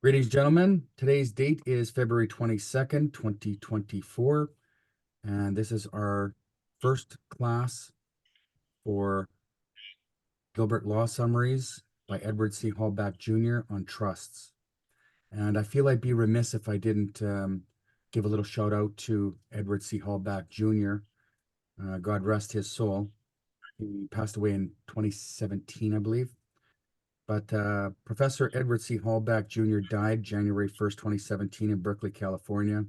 Greetings, gentlemen. Today's date is February 22nd, 2024, and this is our first class for Gilbert Law Summaries by Edward C. Hallback Jr. on trusts. And I feel I'd be remiss if I didn't give a little shout out to Edward C. Hallback Jr. God rest his soul. He passed away in 2017, I believe. But Professor Edward C. Hallback Jr. died January 1st, 2017 in Berkeley, California.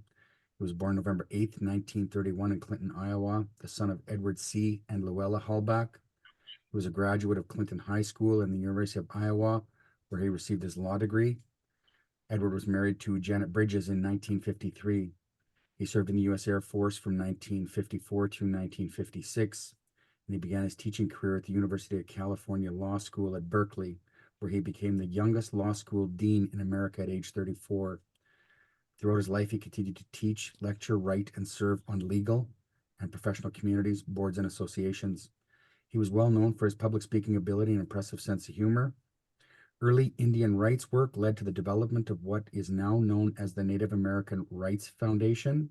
He was born November 8th, 1931 in Clinton, Iowa, the son of Edward C. and Luella Hallback. He was a graduate of Clinton High School and the University of Iowa, where he received his law degree. Edward was married to Janet Bridges in 1953. He served in the U.S. Air Force from 1954 to 1956, and he began his teaching career at the University of California Law School at Berkeley, where he became the youngest law school dean in America at age 34. Throughout his life, he continued to teach, lecture, write, and serve on legal and professional communities, boards, and associations. He was well known for his public speaking ability and impressive sense of humor. Early Indian rights work led to the development of what is now known as the Native American Rights Foundation.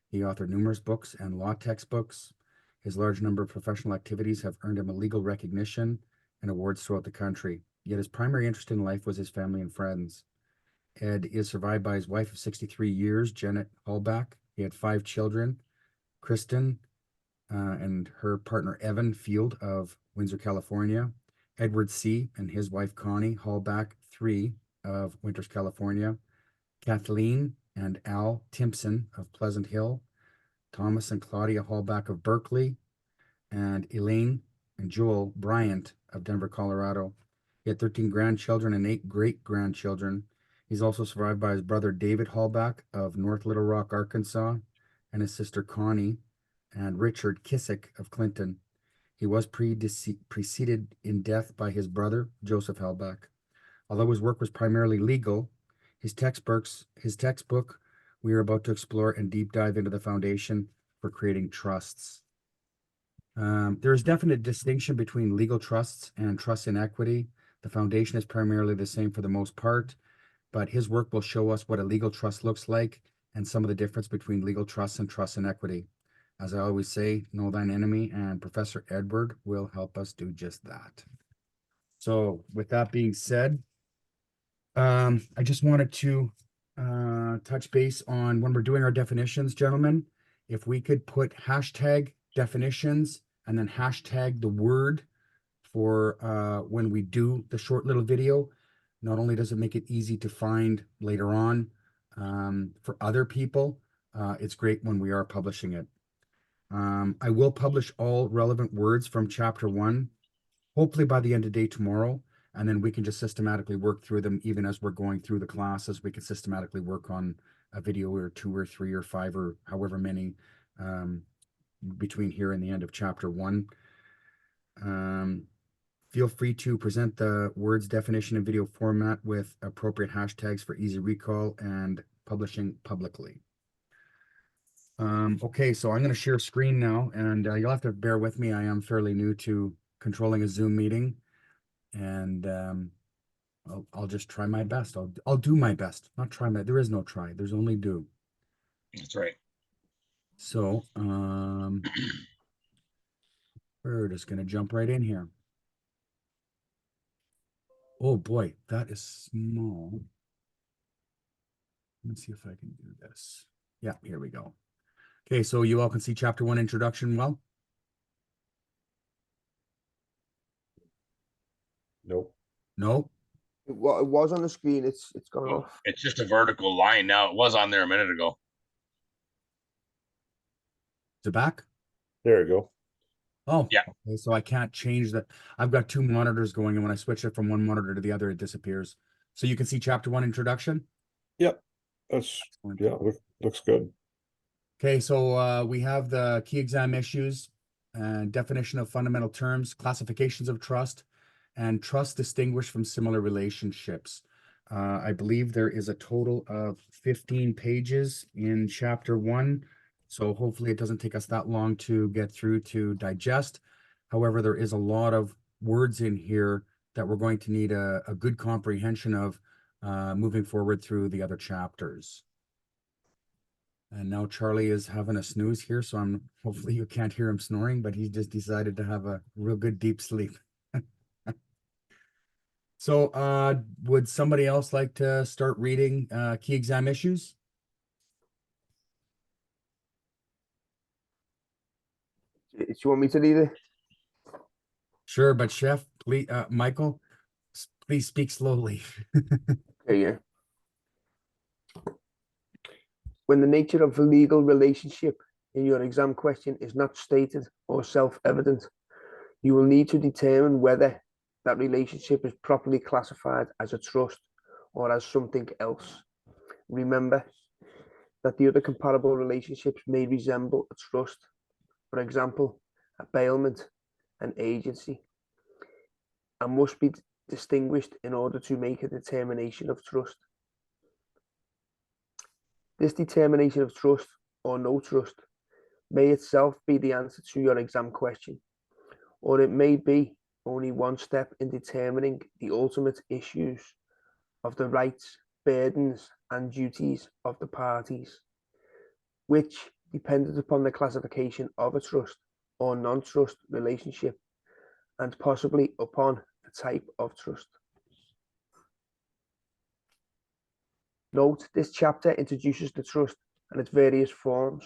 He authored numerous books and law textbooks. His large number of professional activities have earned him a legal recognition and awards throughout the country. Yet his primary interest in life was his family and friends. Ed is survived by his wife of 63 years, Janet Hallback. He had 5 children, Kristen and her partner Evan Field of Windsor, California, Edward C. and his wife Connie Hallback III of Winters, California, Kathleen and Al Timpson of Pleasant Hill, Thomas and Claudia Hallback of Berkeley, and Elaine and Joel Bryant of Denver, Colorado. He had 13 grandchildren and 8 great-grandchildren. He's also survived by his brother David Hallback of North Little Rock, Arkansas, and his sister Connie, and Richard Kissick of Clinton. He was preceded in death by his brother, Joseph Hallback. Although his work was primarily legal, his textbook, we are about to explore and deep dive into the foundation for creating trusts. There is definite distinction between legal trusts and trusts in equity. The foundation is primarily the same for the most part, but his work will show us what a legal trust looks like and some of the difference between legal trusts and trusts in equity. As I always say, know thine enemy, and Professor Edward will help us do just that. So with that being said, I just wanted to touch base on when we're doing our definitions, gentlemen, if we could put hashtag definitions and then hashtag the word for when we do the short little video. Not only does it make it easy to find later on for other people, it's great when we are publishing it. I will publish all relevant words from chapter 1, hopefully by the end of the day tomorrow, and then we can just systematically work through them even as we're going through the classes. We can systematically work on a video or 2 or 3 or 5 or however many between here and the end of chapter 1. Feel free to present the words definition in video format with appropriate hashtags for easy recall and publishing publicly. Okay, so I'm going to share screen now, and you'll have to bear with me. I am fairly new to controlling a Zoom meeting, and I'll just try my best. I'll do my best. Not try my. There is no try. There's only do. That's right. So we're just going to jump right in here. Oh boy, that is small. Let's see if I can do this. Yeah, here we go. Okay, so you all can see chapter 1 introduction well? Nope. No? It was on the screen. It's gone Oh, off. it's just a vertical line now. It was on there a minute ago. Is it back? There you go. Oh, Yeah. okay, so I can't change that. I've got 2 monitors going, and when I switch it from one monitor to the other, it disappears. So you can see chapter 1 introduction? Yep. That's yeah, looks good. Okay, so we have the key exam issues, definition of fundamental terms, classifications of trust, and trust distinguished from similar relationships. I believe there is a total of 15 pages in chapter 1, so hopefully it doesn't take us that long to get through to digest. However, there is a lot of words in here that we're going to need a good comprehension of moving forward through the other chapters. And now Charlie is having a snooze here, so hopefully you can't hear him snoring, but he just decided to have a real good deep sleep. So would somebody else like to start reading key exam issues? Do you want me to read it? Sure, but Chef, please, Michael, please speak slowly. Okay, yeah. When the nature of a legal relationship in your exam question is not stated or self-evident, you will need to determine whether that relationship is properly classified as a trust or as something else. Remember that the other comparable relationships may resemble a trust, for example, a bailment, an agency, and must be distinguished in order to make a determination of trust. This determination of trust or no trust may itself be the answer to your exam question, or it may be only one step in determining the ultimate issues of the rights, burdens, and duties of the parties, which, dependent upon the classification of a trust or non-trust relationship, and possibly upon the type of trust. Note, this chapter introduces the trust and its various forms,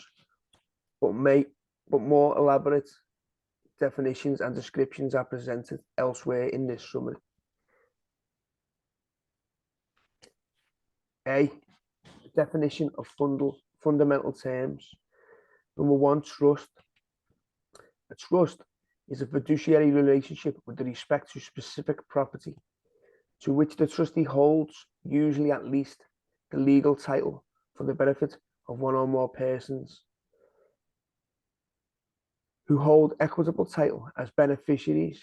but more elaborate definitions and descriptions are presented elsewhere in this summary. A. Definition of fundamental terms. Number 1, trust. A trust is a fiduciary relationship with respect to specific property, to which the trustee holds, usually at least, the legal title for the benefit of one or more persons who hold equitable title as beneficiaries.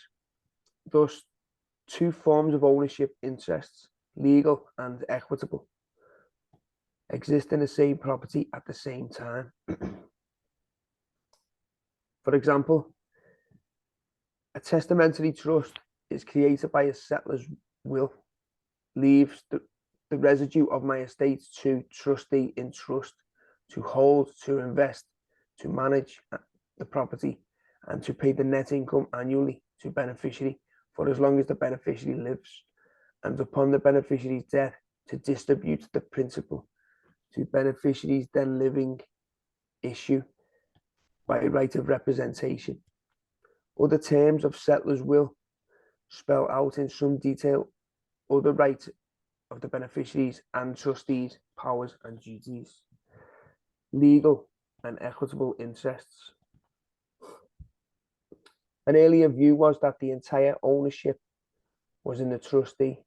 Thus, two forms of ownership interests, legal and equitable, exist in the same property at the same time. For example, a testamentary trust is created by a settler's will, leaves the residue of my estate to trustee in trust, to hold, to invest, to manage the property, and to pay the net income annually to beneficiary for as long as the beneficiary lives, and upon the beneficiary's death to distribute the principal to beneficiaries then living issue by right of representation. Other terms of settlers' will spell out in some detail other rights of the beneficiaries and trustees' powers and duties. Legal and equitable interests. An earlier view was that the entire ownership was in the trustee,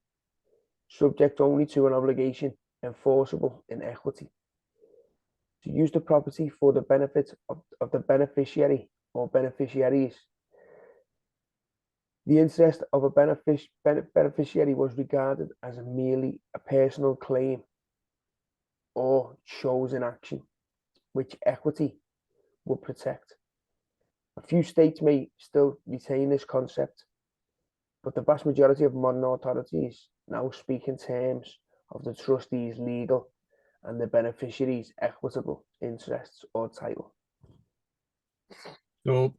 subject only to an obligation enforceable in equity to use the property for the benefit of the beneficiary or beneficiaries. The interest of a beneficiary was regarded as merely a personal claim or chosen action, which equity would protect. A few states may still retain this concept, but the vast majority of modern authorities now speak in terms of the trustee's legal and the beneficiary's equitable interests or title. So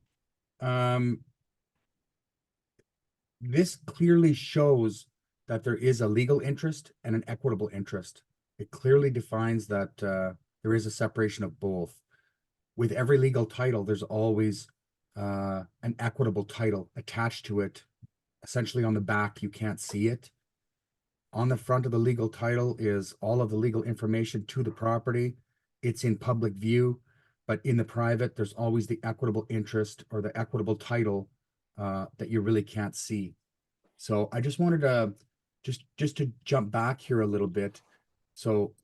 this clearly shows that there is a legal interest and an equitable interest. It clearly defines that there is a separation of both. With every legal title, there's always an equitable title attached to it. Essentially on the back, you can't see it. On the front of the legal title is all of the legal information to the property. It's in public view, but in the private, there's always the equitable interest or the equitable title that you really can't see. So I just wanted to just to jump back here a little bit. So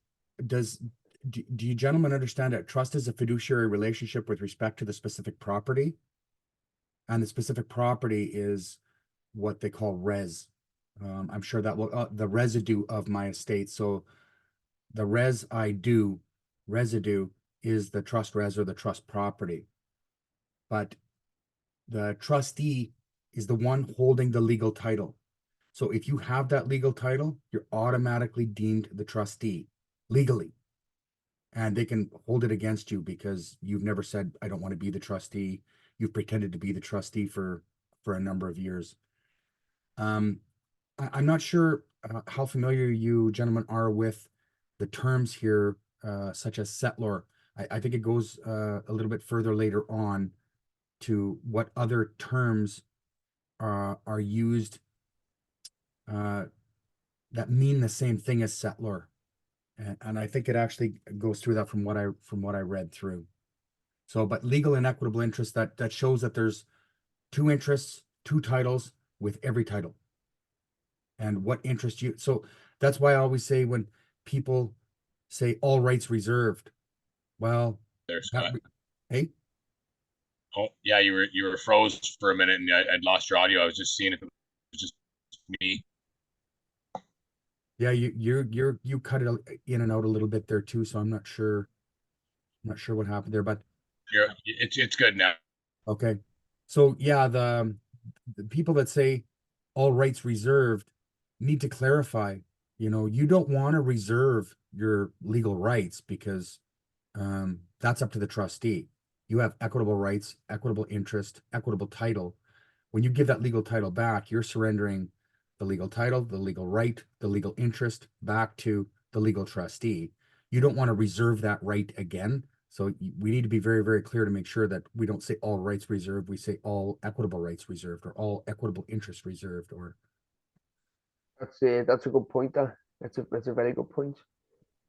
do you gentlemen understand that trust is a fiduciary relationship with respect to the specific property? And the specific property is what they call res. I'm sure that will the residue of my estate. So the residue is the trust res or the trust property. But the trustee is the one holding the legal title. So if you have that legal title, you're automatically deemed the trustee legally. And they can hold it against you because you've never said, I don't want to be the trustee. You've pretended to be the trustee for a number of years. I'm not sure how familiar you gentlemen are with the terms here, such as settlor. I think it goes a little bit further later on to what other terms are used that mean the same thing as settlor. And I think it actually goes through that from what I read through. So, but legal and equitable interest, that shows that there's two interests, two titles with every title. And what interest you, so that's why I always say when people say all rights reserved, well, There's that, hey, oh yeah, you were froze for a minute and I'd lost your audio. I was just seeing if it was just me. yeah, you cut it in and out a little bit there too, so I'm not sure what happened there, but It's good now. okay. So yeah, the people that say all rights reserved need to clarify, you don't want to reserve your legal rights because that's up to the trustee. You have equitable rights, equitable interest, equitable title. When you give that legal title back, you're surrendering the legal title, the legal right, the legal interest back to the legal trustee. You don't want to reserve that right again. So we need to be very, very clear to make sure that we don't say all rights reserved. We say all equitable rights reserved or all equitable interest reserved or. That's a good point. That's a very good point.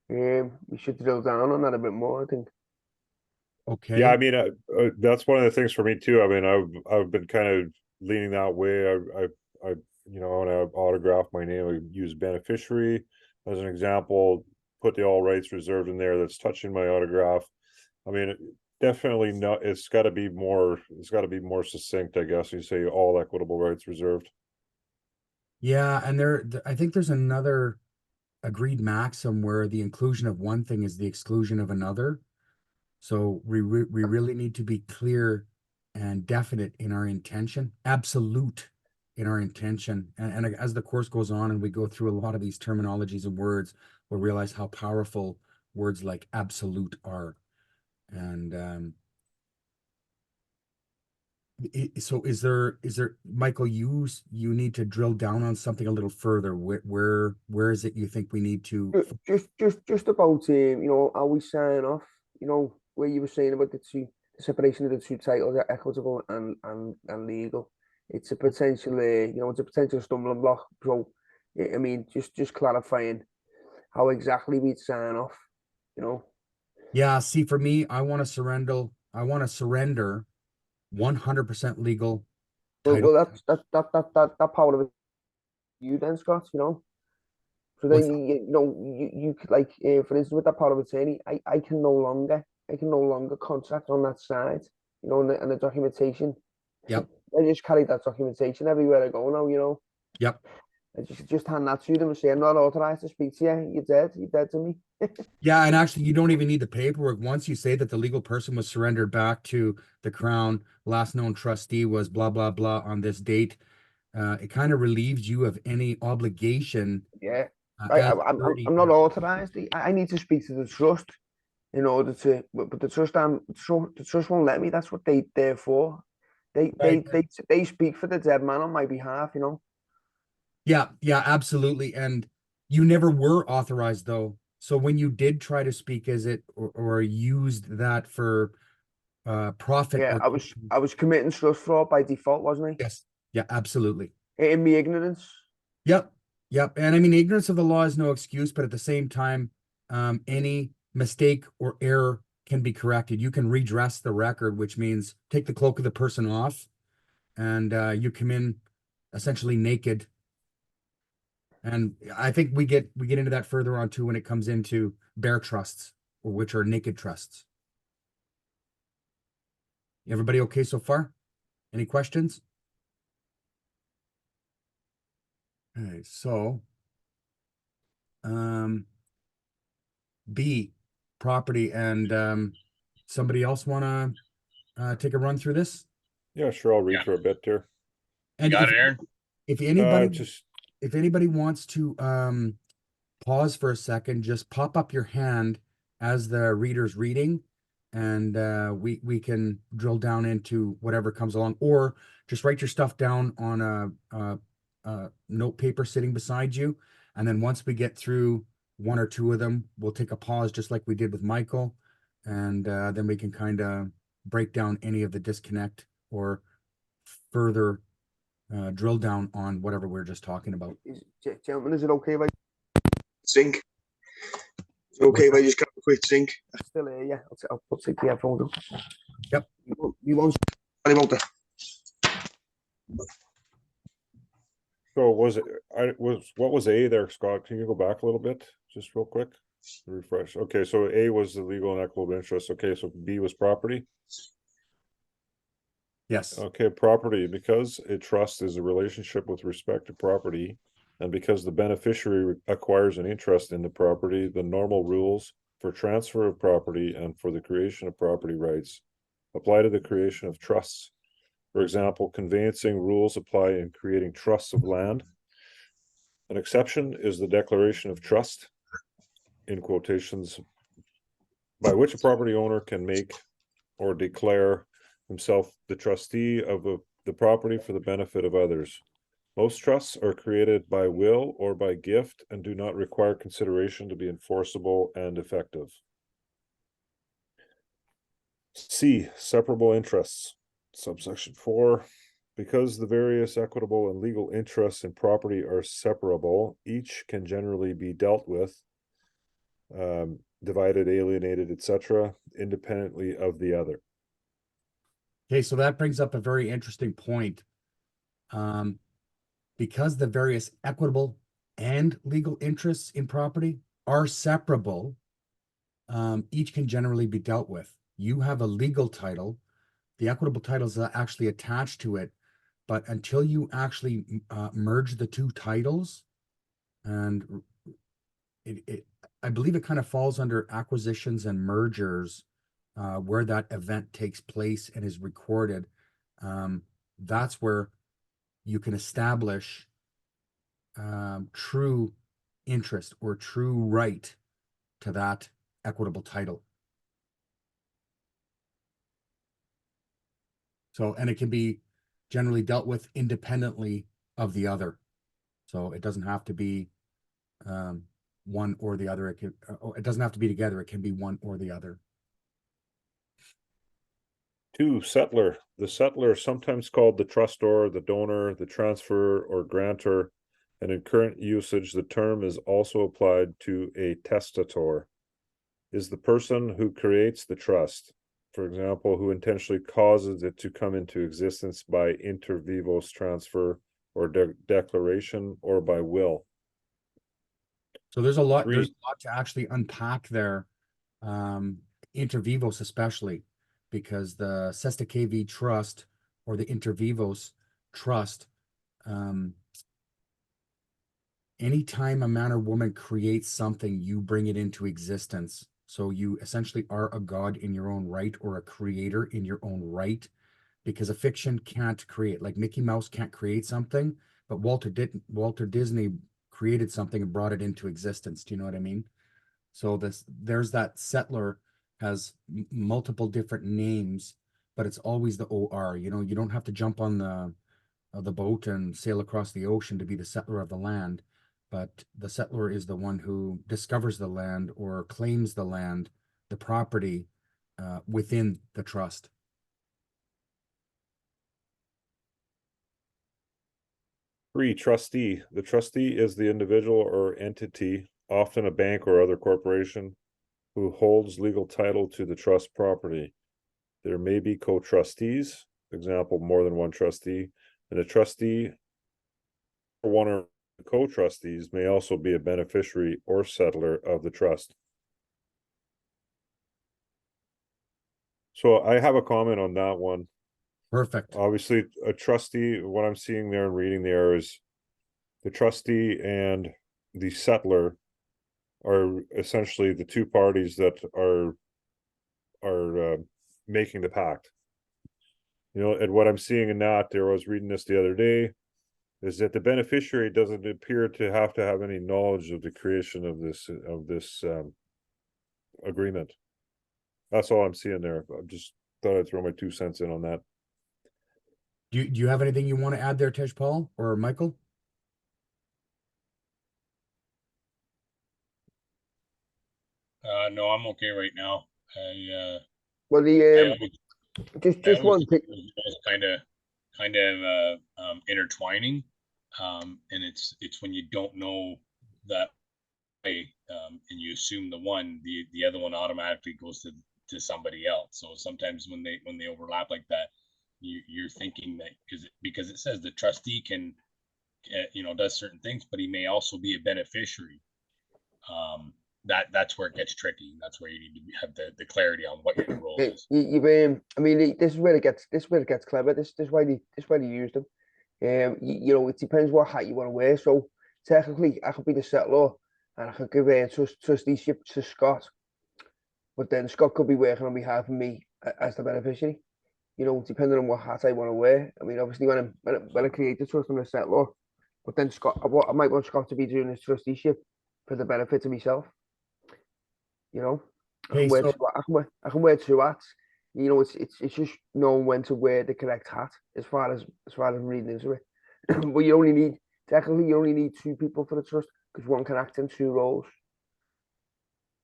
We should drill down on that a bit more, I think. Okay. Yeah, I mean, that's one of the things for me too. I mean, I've been kind of leaning that way. I when I autograph my name, I use beneficiary as an example. Put the all rights reserved in there. That's touching my autograph. I mean, definitely not. It's got to be more. It's got to be more succinct, I guess. You say all equitable rights reserved. Yeah, and I think there's another agreed maxim where the inclusion of one thing is the exclusion of another. So we really need to be clear and definite in our intention, absolute in our intention. And as the course goes on and we go through a lot of these terminologies and words, we'll realize how powerful words like absolute are. And so is there, Michael, you need to drill down on something a little further. Where is it you think we need to? Just about how we sign off. Where you were saying about the separation of the two titles, equitable and legal. It's a potential, it's a potential stumbling block. So, I mean, just clarifying how exactly we'd sign off. Yeah, see, for me, I want to surrender 100% legal title. Well, that part of it, you then, Scott. So What's then you could, like, for instance, with that power of attorney, I can no longer contract on that side, and the documentation. Yep. I just carry that documentation everywhere I go now. Yep. I just hand that to them and say, I'm not authorized to speak to you. You're dead to me. Yeah, and actually, you don't even need the paperwork. Once you say that the legal person was surrendered back to the crown, last known trustee was blah blah blah on this date, it kind of relieves you of any obligation. Yeah. As I'm not authorized. I need to speak to the trust in order to, but the trust won't let me. That's what they're there for. They speak for the dead man on my behalf. Yeah, absolutely. And you never were authorized though. So when you did try to speak, is it or used that for profit? Yeah, Or I was committing trust fraud by default, wasn't I? yes. Yeah, absolutely. In me ignorance. Yep. And I mean, ignorance of the law is no excuse, but at the same time, any mistake or error can be corrected. You can redress the record, which means take the cloak of the person off, and you come in essentially naked. And I think we get into that further on too when it comes into bare trusts, or which are naked trusts. Everybody okay so far? Any questions? All right, so B, property, and somebody else want to take a run through this? Yeah, sure. I'll read Yeah. for a bit there. And Got it, Aaron? if anybody, Just if anybody wants to pause for a second, just pop up your hand as the reader's reading, and we can drill down into whatever comes along, or just write your stuff down on a note paper sitting beside you, and then once we get through one or two of them, we'll take a pause just like we did with Michael, and then we can kind of break down any of the disconnect or further drill down on whatever we're just talking about. Gentlemen, is it okay if I sync? Is it okay if I just grab a quick sync? I'm still here, yeah. I'll take the headphones off. Yep. You won't sorry about that. So what was A there, Scott? Can you go back a little bit, just real quick? Refresh. Okay, so A was the legal and equitable interest. Okay, so B was property. Yes. Okay, property, because a trust is a relationship with respect to property, and because the beneficiary acquires an interest in the property, the normal rules for transfer of property and for the creation of property rights apply to the creation of trusts. For example, conveyancing rules apply in creating trusts of land. An exception is the declaration of trust, in quotations, by which a property owner can make or declare himself the trustee of the property for the benefit of others. Most trusts are created by will or by gift and do not require consideration to be enforceable and effective. C, separable interests. Subsection 4. Because the various equitable and legal interests in property are separable, each can generally be dealt with, divided, alienated, etc., independently of the other. Okay, so that brings up a very interesting point. Because the various equitable and legal interests in property are separable, each can generally be dealt with. You have a legal title, the equitable title is actually attached to it, but until you actually merge the two titles, and I believe it kind of falls under acquisitions and mergers, where that event takes place and is recorded. That's where you can establish true interest or true right to that equitable title. So, and it can be generally dealt with independently of the other. So it doesn't have to be one or the other. It doesn't have to be together. It can be one or the other. 2, settlor. The settlor is sometimes called the trustor, the donor, the transferor, or grantor, and in current usage, the term is also applied to a testator. Is the person who creates the trust, for example, who intentionally causes it to come into existence by inter vivos transfer or declaration or by will. So there's a lot. 3. There's a lot to actually unpack there, inter vivos especially, because the Sesta KV trust or the inter vivos trust, anytime a man or woman creates something, you bring it into existence. So you essentially are a god in your own right, or a creator in your own right, because a fiction can't create. Like Mickey Mouse can't create something, but Walter Disney created something and brought it into existence. Do you know what I mean? So there's that settlor has multiple different names, but it's always the OR. You know, you don't have to jump on the boat and sail across the ocean to be the settler of the land, but the settlor is the one who discovers the land or claims the land, the property within the trust. Three, trustee. The trustee is the individual or entity, often a bank or other corporation, who holds legal title to the trust property. There may be co-trustees, example, more than one trustee, and a trustee or one or co-trustees may also be a beneficiary or settler of the trust. So I have a comment on that one. Perfect. Obviously, a trustee, what I'm seeing there and reading there is the trustee and the settler are essentially the two parties that are making the pact. You know, and what I'm seeing in that, there, I was reading this the other day, is that the beneficiary doesn't appear to have any knowledge of the creation of this agreement. That's all I'm seeing there. I just thought I'd throw my 2 cents in on that. Do you have anything you want to add there, Tejpal or Michael? No, I'm okay right now. Well, I the always, just one thing. kind of intertwining, and it's when you don't know that way, and you assume the one, the other one automatically goes to somebody else. So sometimes when they overlap like that, you're thinking that because it says the trustee can, does certain things, but he may also be a beneficiary. That's where it gets tricky. That's where you need to have the clarity on what your role is. I mean, this is where it gets clever. This why they use them. You know, it depends what hat you want to wear. So technically, I could be the settlor, and I could give trusteeship to Scott, but then Scott could be working on behalf of me as the beneficiary. You know, depending on what hat I want to wear. I mean, obviously, when I create the trust, I'm a settlor, but then I might want Scott to be doing his trusteeship for the benefit of myself. You know, Okay, so I can wear 2 hats. You know, it's just knowing when to wear the correct hat as far as reading into it. But you only need 2 people for the trust because one can act in 2 roles.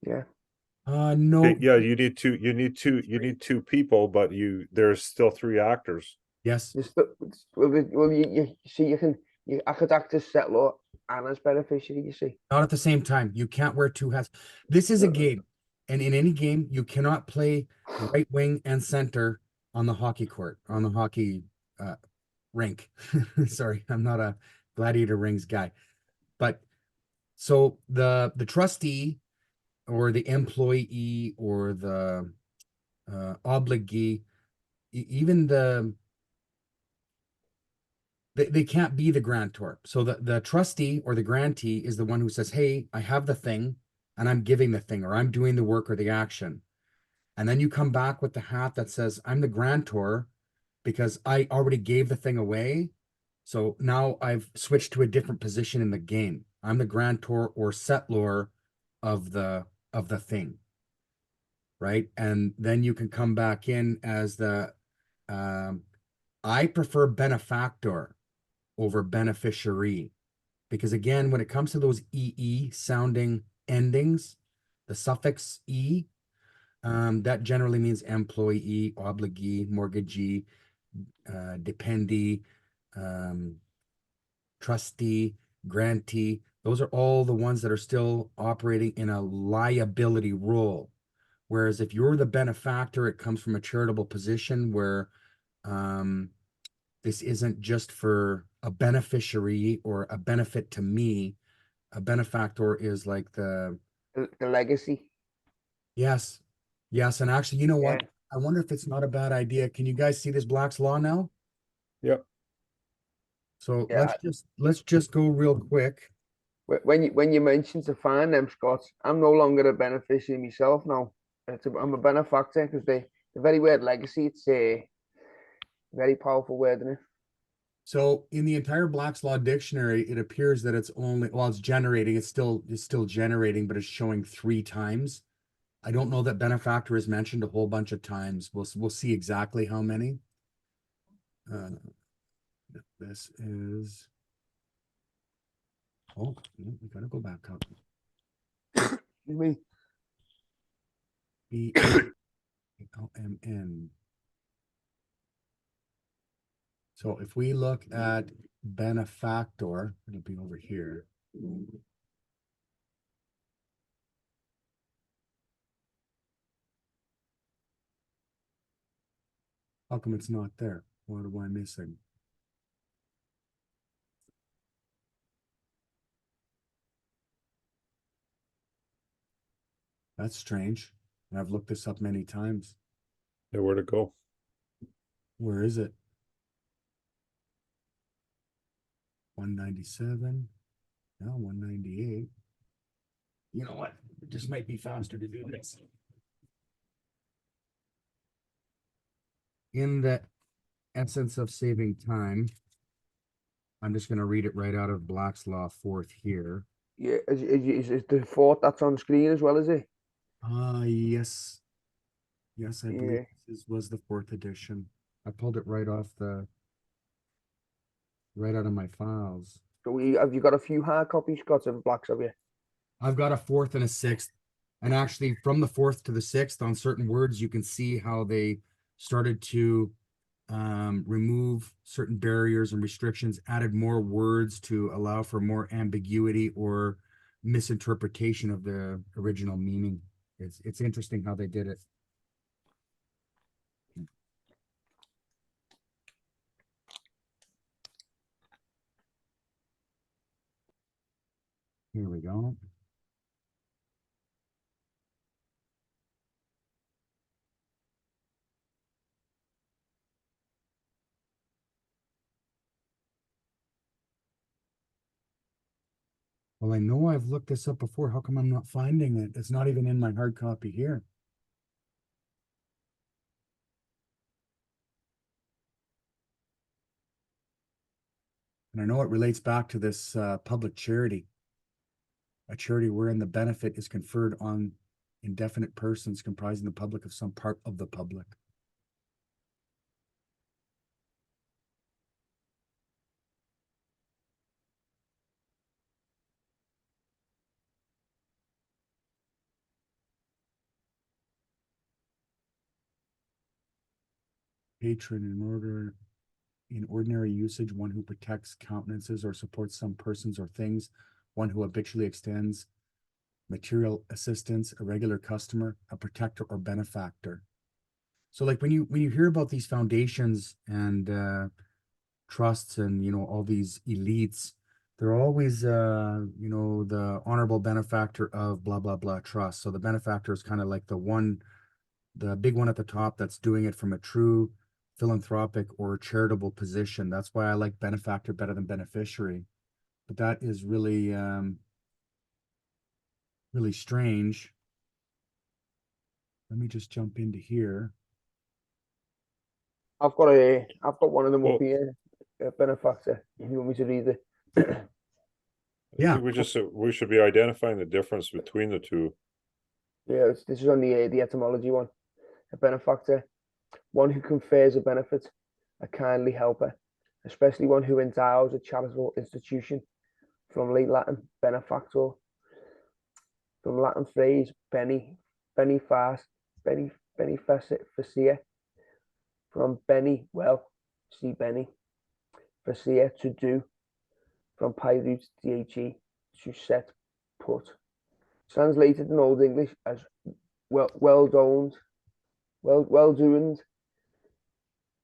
Yeah. no, Yeah, you need two people, but there's still 3 actors. yes, Well, you see, I could act as settlor and as beneficiary. You see. not at the same time. You can't wear 2 hats. This is a game, and in any game, you cannot play right wing and center on the hockey court, on the hockey rink. Sorry, I'm not a gladiator rings guy. But so the trustee or the employee or the obligee, even they can't be the grantor. So the trustee or the grantee is the one who says, hey, I have the thing and I'm giving the thing, or I'm doing the work or the action. And then you come back with the hat that says, I'm the grantor because I already gave the thing away. So now I've switched to a different position in the game. I'm the grantor or settlor of the thing. Right. And then you can come back in as I prefer benefactor over beneficiary. Because again, when it comes to those EE sounding endings, the suffix E, that generally means employee, obligee, mortgagee, dependee, trustee, grantee. Those are all the ones that are still operating in a liability role. Whereas if you're the benefactor, it comes from a charitable position where this isn't just for a beneficiary or a benefit to me. A benefactor is like the legacy. yes, yes. And actually, you know what? Yeah. I wonder if it's not a bad idea. Can you guys see this Black's Law now? Yep. So Yeah. let's just go real quick. When you mentioned to find them, Scott, I'm no longer a beneficiary myself now. I'm a benefactor because the very word legacy, it's a very powerful word, isn't it? So in the entire Black's Law dictionary, it appears that it's only, well, it's generating, it's still generating, but it's showing 3 times. I don't know that benefactor is mentioned a whole bunch of times. We'll see exactly how many. This is, oh, we gotta go back up. You mean? BLMN. So if we look at benefactor, it'll be over here. How come it's not there? What am I missing? That's strange. I've looked this up many times. Yeah, where'd it go? Where is it? 197. No, 198. You know what? It just might be faster to do this. In the essence of saving time, I'm just gonna read it right out of Black's Law fourth here. Yeah, is the fourth that's on screen as well, is it? Yes. Yes, I believe Yeah. was the fourth edition. I pulled it right off right out of my files. So have you got a few hard copies, Scott, of Blacks, have you? I've got a fourth and a sixth. And actually from the fourth to the sixth on certain words, you can see how they started to remove certain barriers and restrictions, added more words to allow for more ambiguity or misinterpretation of the original meaning. It's interesting how they did it. Here we go. Well, I know I've looked this up before. How come I'm not finding it? It's not even in my hard copy here. And I know it relates back to this public charity, a charity wherein the benefit is conferred on indefinite persons comprising the public of some part of the public. Patron in ordinary usage, one who protects, countenances, or supports some persons or things, one who habitually extends material assistance, a regular customer, a protector or benefactor. So like when you hear about these foundations and trusts and all these elites, they're always the honorable benefactor of blah blah blah trust. So the benefactor is kind of like the big one at the top that's doing it from a true philanthropic or charitable position. That's why I like benefactor better than beneficiary. But that is really really strange. Let me just jump into here. I've got one of them up Well- here, benefactor. If you want me to read it. I Yeah. think we should be identifying the difference between the two. Yeah, this is on the etymology one. A benefactor, one who confers a benefit, a kindly helper, especially one who endows a charitable institution. From late Latin, benefactor. From Latin phrase, benefacia. From bene, well, see bene. Facia, to do. From pi root dhe, to set, put. Translated in Old English as well done, well doing.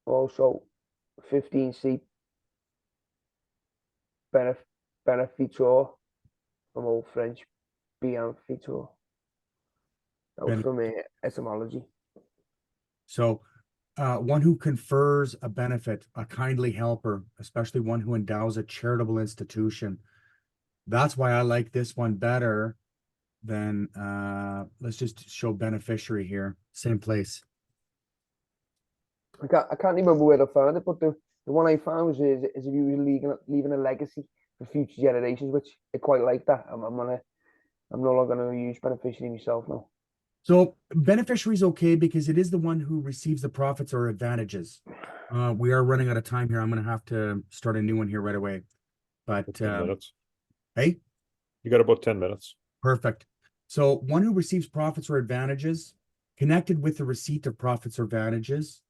Also 15c benefitor, from Old French bienfaiteur. That was from etymology. So one who confers a benefit, a kindly helper, especially one who endows a charitable institution. That's why I like this one better than let's just show beneficiary here. Same place. I can't remember where I found it, but the one I found was is if you were leaving a legacy for future generations, which I quite like that. I'm no longer going to use beneficiary myself now. So beneficiary is okay because it is the one who receives the profits or advantages. We are running out of time here. I'm going to have to start a new one here right away. But 10 minutes. hey, You got about 10 minutes. perfect. So one who receives profits or advantages, connected with the receipt of profits or advantages,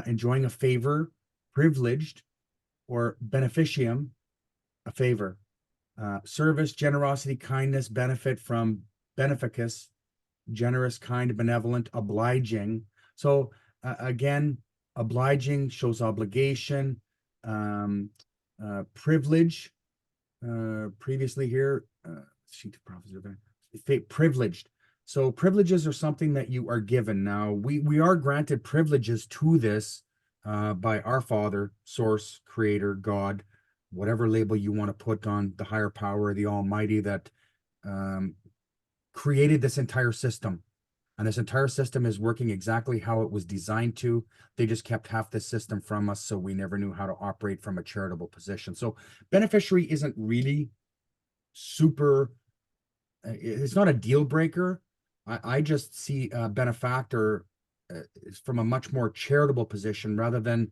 enjoying a favor, privileged, or beneficium, a favor. Service, generosity, kindness, benefit from beneficus, generous, kind, benevolent, obliging. So again, obliging shows obligation, privilege. Previously here, sheet of profits are privileged. So privileges are something that you are given. Now we are granted privileges to this by our Father, Source, Creator, God, whatever label you want to put on the higher power, the Almighty that created this entire system. And this entire system is working exactly how it was designed to. They just kept half the system from us, so we never knew how to operate from a charitable position. So beneficiary isn't really super, it's not a deal breaker. I just see a benefactor from a much more charitable position rather than,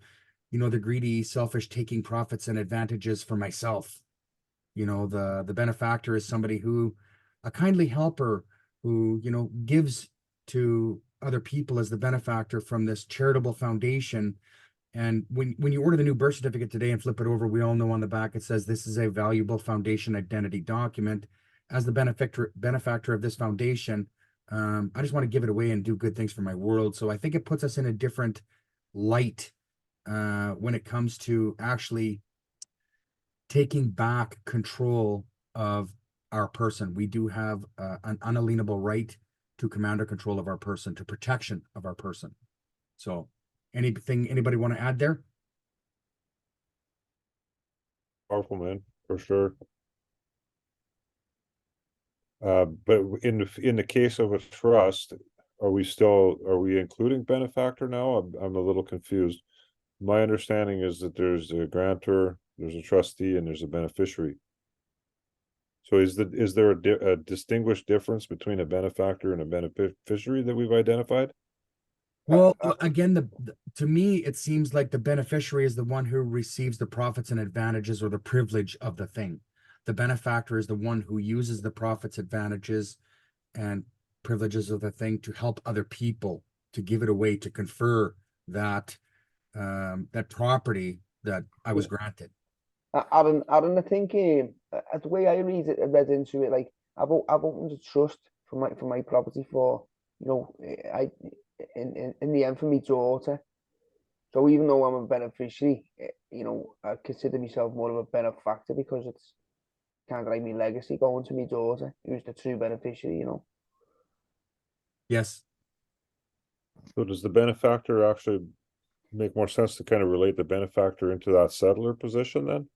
the greedy, selfish taking profits and advantages for myself. The benefactor is somebody who, a kindly helper who, gives to other people as the benefactor from this charitable foundation. And when you order the new birth certificate today and flip it over, we all know on the back it says this is a valuable foundation identity document. As the benefactor of this foundation, I just want to give it away and do good things for my world. So I think it puts us in a different light when it comes to actually taking back control of our person. We do have an unalienable right to command or control of our person, to protection of our person. So anything anybody want to add there? Powerful, man, for sure. But in the case of a trust, are we including benefactor now? I'm a little confused. My understanding is that there's a grantor, there's a trustee, and there's a beneficiary. So is there a distinguished difference between a benefactor and a beneficiary that we've identified? Well, again, to me, it seems like the beneficiary is the one who receives the profits and advantages or the privilege of the thing. The benefactor is the one who uses the profits, advantages, and privileges of the thing to help other people, to give it away, to confer that that property that I was granted. Aaron, I think the way I read into it, like I've opened a trust for my property for, I in the end for my daughter. So even though I'm a beneficiary, I consider myself more of a benefactor because it's kind of like my legacy going to my daughter, who's the true beneficiary. Yes. So does the benefactor actually make more sense to kind of relate the benefactor into that settler position then?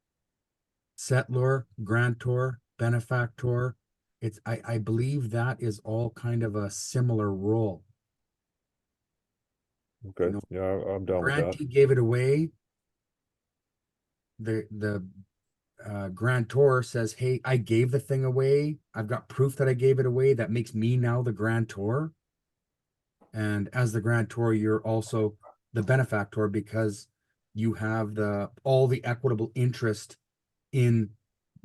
Settlor, grantor, benefactor. I believe that is all kind of a similar role. Okay, yeah, I'm down with that. Grantee gave it away. The grantor says, hey, I gave the thing away. I've got proof that I gave it away. That makes me now the grantor. And as the grantor, you're also the benefactor because you have all the equitable interest in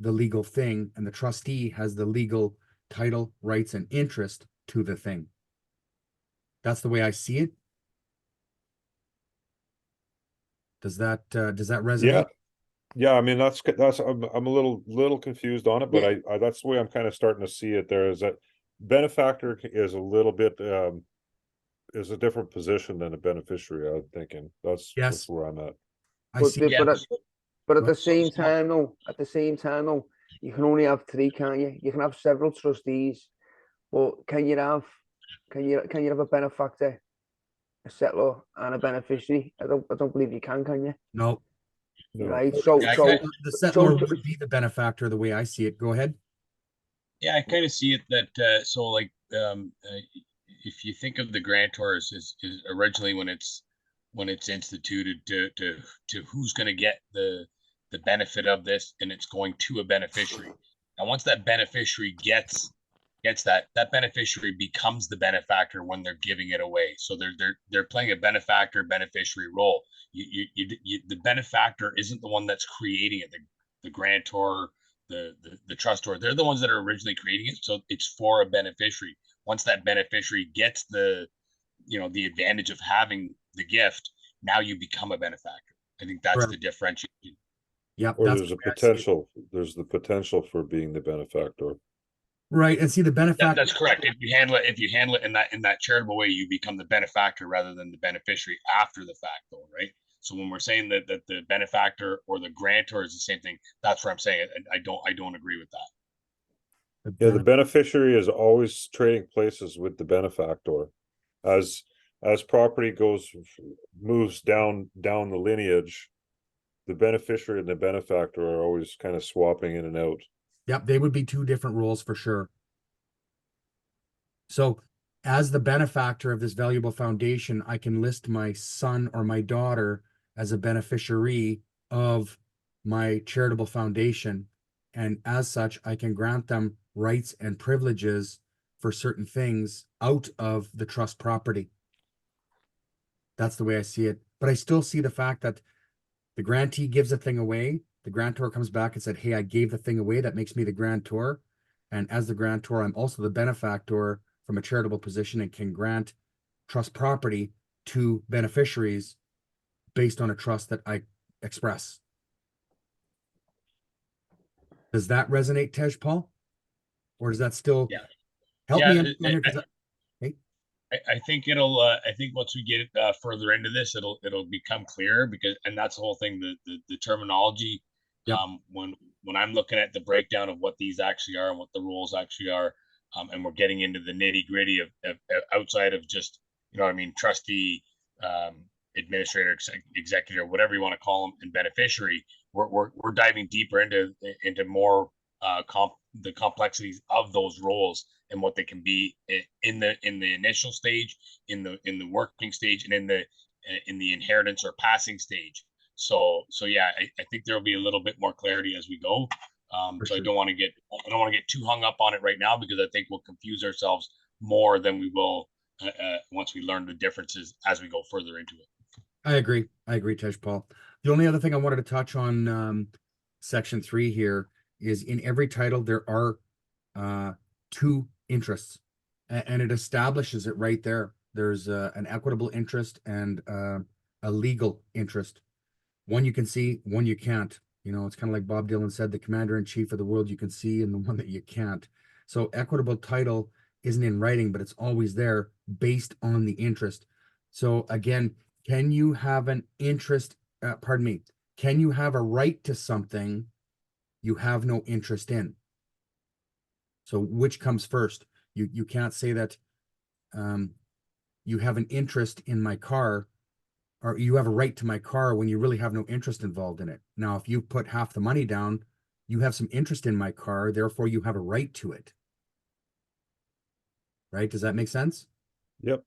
the legal thing, and the trustee has the legal title, rights, and interest to the thing. That's the way I see it. Does that resonate? Yeah, I mean, that's, I'm a little confused on it, but I that's the way I'm kind of starting to see it there, is that benefactor is a little bit, is a different position than a beneficiary, I'm thinking. That's Yes. where I'm at. I But see. the- Yeah, but at Right. the same time, though, you can only have three, can't you? You can have several trustees, but can you have a benefactor, a settler, and a beneficiary? I don't believe you can you? No, No. Right. So Yeah, the settler would be the benefactor the way I see it. Go ahead. Yeah, I kind of see it that so like if you think of the grantors is originally when it's instituted to who's going to get the benefit of this, and it's going to a beneficiary. And once that beneficiary gets that beneficiary becomes the benefactor when they're giving it away. So they're playing a benefactor beneficiary role. The benefactor isn't the one that's creating it. The grantor, the trustor, they're the ones that are originally creating it. So it's for a beneficiary. Once that beneficiary gets the advantage of having the gift, now you become a benefactor. I think that's Correct. the differentiation. Yep. Or That's there's the a way I see it. potential, there's the potential for being the benefactor. Right. And see the benefactor. That's correct. If you handle it in that charitable way, you become the benefactor rather than the beneficiary after the fact, though, right? So when we're saying that the benefactor or the grantor is the same thing, that's where I'm saying I don't agree with that. Yeah, the beneficiary is always trading places with the benefactor. As property moves down the lineage, the beneficiary and the benefactor are always kind of swapping in and out. Yep, they would be two different roles for sure. So as the benefactor of this valuable foundation, I can list my son or my daughter as a beneficiary of my charitable foundation. And as such, I can grant them rights and privileges for certain things out of the trust property. That's the way I see it. But I still see the fact that the grantee gives a thing away. The grantor comes back and said, hey, I gave the thing away. That makes me the grantor. And as the grantor, I'm also the benefactor from a charitable position and can grant trust property to beneficiaries based on a trust that I express. Does that resonate, Tej-Paul? Or does that still Yeah. help Yeah, me understand here? 'Cause I think it'll, I think once we get further into this, it'll become clear because, and that's the whole thing, the terminology. Yep. When I'm looking at the breakdown of what these actually are and what the rules actually are, and we're getting into the nitty gritty of outside of just, you know what I mean, trustee, administrator, executor, whatever you want to call them, and beneficiary, we're diving deeper into more the complexities of those roles and what they can be in the initial stage, in the working stage, and in the inheritance or passing stage. So yeah, I think there'll be a little bit more clarity as we go. For So I sure. don't want to get too hung up on it right now, because I think we'll confuse ourselves more than we will once we learn the differences as we go further into it. I agree, Tej-Paul. The only other thing I wanted to touch on, section 3 here is in every title, there are two interests, and it establishes it right there. There's an equitable interest and a legal interest. One you can see, one you can't. You know, it's kind of like Bob Dylan said, the commander in chief of the world you can see and the one that you can't. So equitable title isn't in writing, but it's always there based on the interest. So again, can you have an interest, pardon me, can you have a right to something you have no interest in? So which comes first? You can't say that you have an interest in my car, or you have a right to my car when you really have no interest involved in it. Now, if you put half the money down, you have some interest in my car, therefore you have a right to it. Right? Does that make sense? Yep.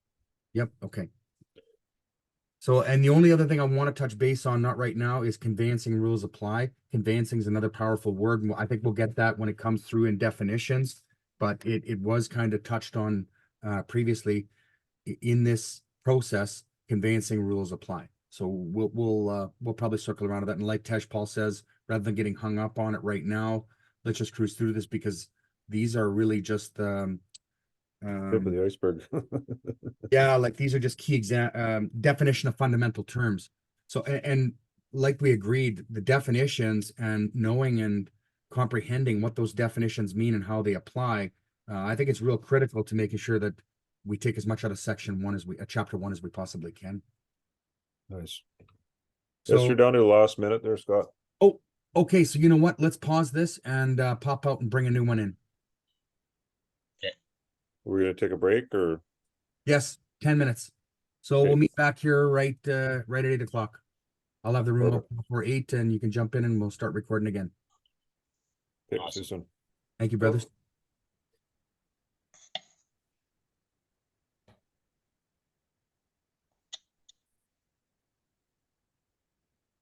Yep. Okay. So, and the only other thing I want to touch base on, not right now, is conveyancing rules apply. Conveyancing is another powerful word. And I think we'll get that when it comes through in definitions, but it was kind of touched on previously. In this process, conveyancing rules apply. So we'll probably circle around to that. And like Tej-Paul says, rather than getting hung up on it right now, let's just cruise through this, because these are really just Tip of the iceberg. yeah, like these are just key definition of fundamental terms. So, and like we agreed, the definitions and knowing and comprehending what those definitions mean and how they apply, I think it's real critical to making sure that we take as much out of section 1 as chapter 1 as we possibly can. Nice. Yes, So, you're down to the last minute there, Scott. oh, okay. So you know what? Let's pause this and pop out and bring a new one in. We're gonna take a break, or Yes, 10 minutes. So Okay. we'll meet back here right at 8 o'clock. I'll have the room Perfect. open before 8 and you can jump in and we'll start recording again. okay, see Awesome. you soon. Thank you, brothers.